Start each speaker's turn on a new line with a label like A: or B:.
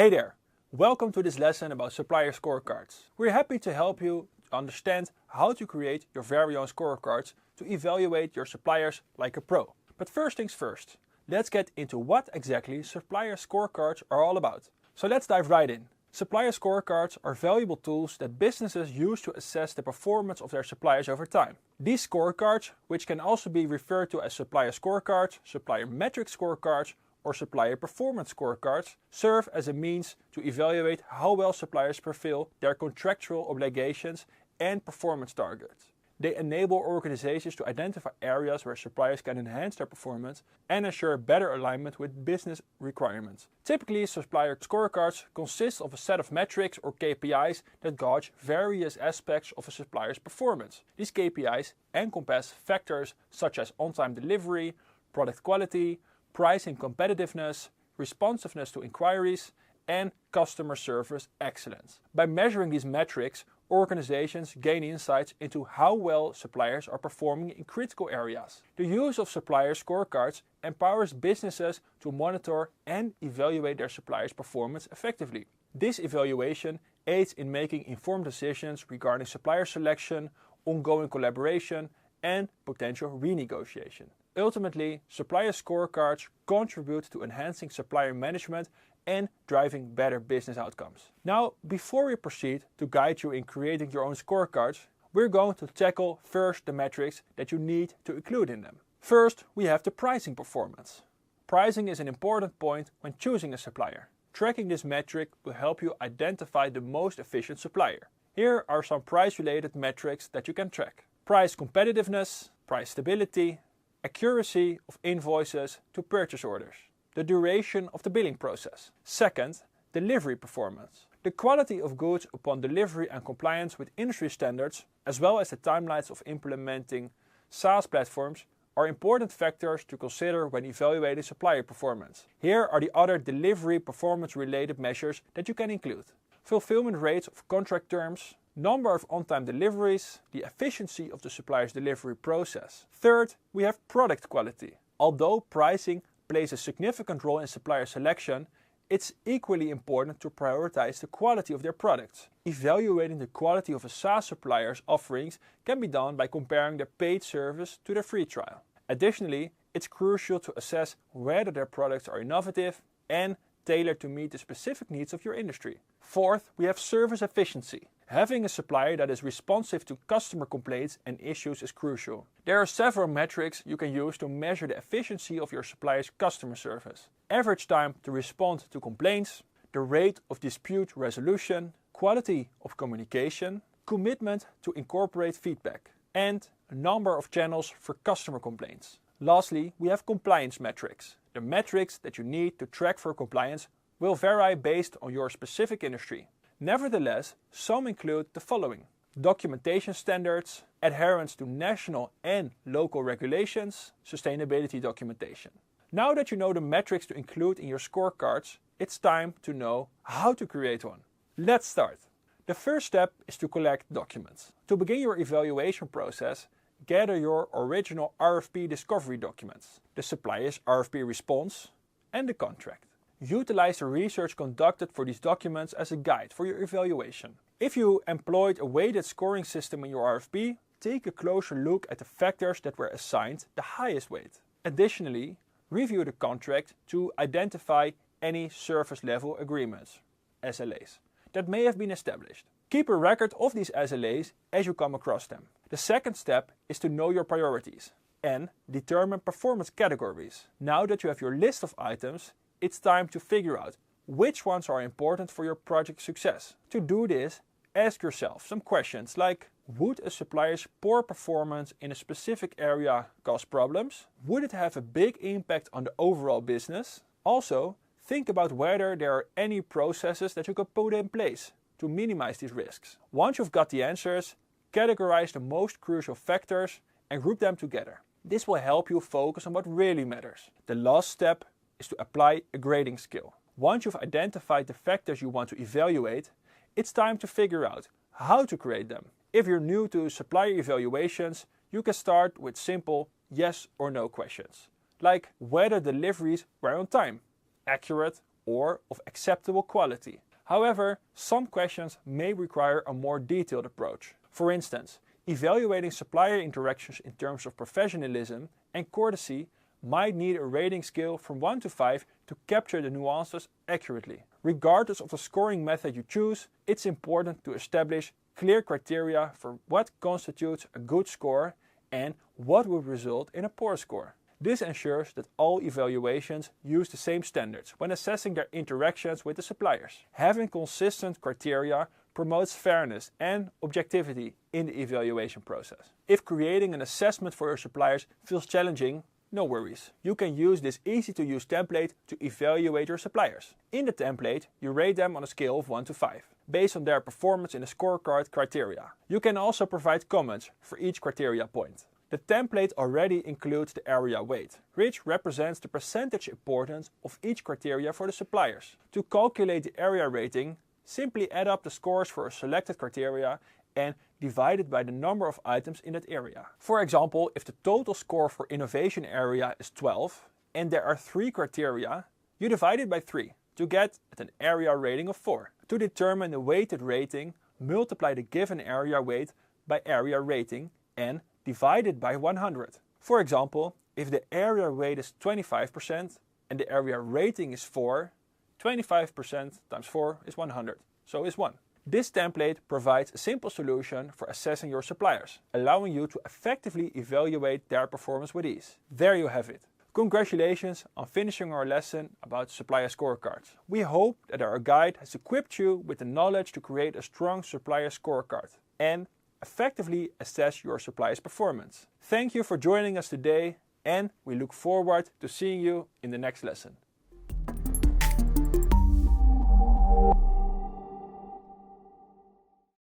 A: Hey there! Welcome to this lesson about Supplier Scorecards. We're happy to help you understand how to create your very own scorecards to evaluate your suppliers like a pro. But first things first, let's get into what exactly Supplier Scorecards are all about. So let's dive right in. Supplier Scorecards are valuable tools that businesses use to assess the performance of their suppliers over time. These scorecards, which can also be referred to as Supplier Scorecards, Supplier Metric Scorecards, or Supplier Performance Scorecards, serve as a means to evaluate how well suppliers fulfill their contractual obligations and performance targets. They enable organizations to identify areas where suppliers can enhance their performance and ensure better alignment with business requirements. Typically, supplier scorecards consist of a set of metrics or KPIs that gauge various aspects of a supplier's performance. These KPIs encompass factors such as on-time delivery, product quality, pricing competitiveness, responsiveness to inquiries, and customer service excellence. By measuring these metrics, organizations gain insights into how well suppliers are performing in critical areas. The use of supplier scorecards empowers businesses to monitor and evaluate their suppliers' performance effectively. This evaluation aids in making informed decisions regarding supplier selection, ongoing collaboration, and potential renegotiation. Ultimately, supplier scorecards contribute to enhancing supplier management and driving better business outcomes. Now, before we proceed to guide you in creating your own scorecards, we're going to tackle first the metrics that you need to include in them. First, we have the pricing performance. Pricing is an important point when choosing a supplier. Tracking this metric will help you identify the most efficient supplier. Here are some price-related metrics that you can track. Price competitiveness, price stability, accuracy of invoices to purchase orders, the duration of the billing process. Second, delivery performance. The quality of goods upon delivery and compliance with industry standards, as well as the timelines of implementing SaaS platforms, are important factors to consider when evaluating supplier performance. Here are the other delivery performance related measures that you can include. Fulfillment rates of contract terms, number of on-time deliveries, the efficiency of the supplier's delivery process. Third, we have product quality. Although pricing plays a significant role in supplier selection, it's equally important to prioritize the quality of their products. Evaluating the quality of a SaaS supplier's offerings can be done by comparing their paid service to their free trial. Additionally, it's crucial to assess whether their products are innovative and tailored to meet the specific needs of your industry. Fourth, we have service efficiency. Having a supplier that is responsive to customer complaints and issues is crucial. There are several metrics you can use to measure the efficiency of your supplier's customer service. Average time to respond to complaints, the rate of dispute resolution, quality of communication, commitment to incorporate feedback, and a number of channels for customer complaints. Lastly, we have compliance metrics. The metrics that you need to track for compliance will vary based on your specific industry. Nevertheless, some include the following: documentation standards, adherence to national and local regulations, sustainability documentation. Now that you know the metrics to include in your scorecards, it's time to know how to create one. Let's start. The first step is to collect documents. To begin your evaluation process, gather your original RFP discovery documents, the supplier's RFP response, and the contract. Utilize the research conducted for these documents as a guide for your evaluation. If you employed a weighted scoring system in your RFP, take a closer look at the factors that were assigned the highest weight. Additionally, review the contract to identify any service level agreements, SLAs, that may have been established. Keep a record of these SLAs as you come across them. The second step is to know your priorities and determine performance categories. Now that you have your list of items, it's time to figure out which ones are important for your project success. To do this, ask yourself some questions like: would a supplier's poor performance in a specific area cause problems? Would it have a big impact on the overall business? Also, think about whether there are any processes that you could put in place to minimize these risks. Once you've got the answers, categorize the most crucial factors and group them together. This will help you focus on what really matters. The last step is to apply a grading scale. Once you've identified the factors you want to evaluate, it's time to figure out how to grade them. If you're new to supplier evaluations, you can start with simple yes or no questions, like whether deliveries were on time, accurate, or of acceptable quality. However, some questions may require a more detailed approach. For instance, evaluating supplier interactions in terms of professionalism and courtesy might need a rating scale from 1 to 5 to capture the nuances accurately. Regardless of the scoring method you choose, it's important to establish clear criteria for what constitutes a good score and what would result in a poor score. This ensures that all evaluations use the same standards when assessing their interactions with the suppliers. Having consistent criteria promotes fairness and objectivity in the evaluation process. If creating an assessment for your suppliers feels challenging, no worries. You can use this easy-to-use template to evaluate your suppliers. In the template, you rate them on a scale of 1 to 5, based on their performance in the scorecard criteria. You can also provide comments for each criteria point. The template already includes the area weight, which represents the percentage importance of each criteria for the suppliers. To calculate the area rating, simply add up the scores for a selected criteria and divide it by the number of items in that area. For example, if the total score for innovation area is 12 and there are 3 criteria, you divide it by 3 to get an area rating of 4. To determine the weighted rating, multiply the given area weight by area rating and divide it by 100. For example, if the area weight is 25% and the area rating is 4, 25% times 4 is 100, so is 1. This template provides a simple solution for assessing your suppliers, allowing you to effectively evaluate their performance with ease. There you have it. Congratulations on finishing our lesson about supplier scorecards. We hope that our guide has equipped you with the knowledge to create a strong supplier scorecard and effectively assess your supplier's performance. Thank you for joining us today, and we look forward to seeing you in the next lesson.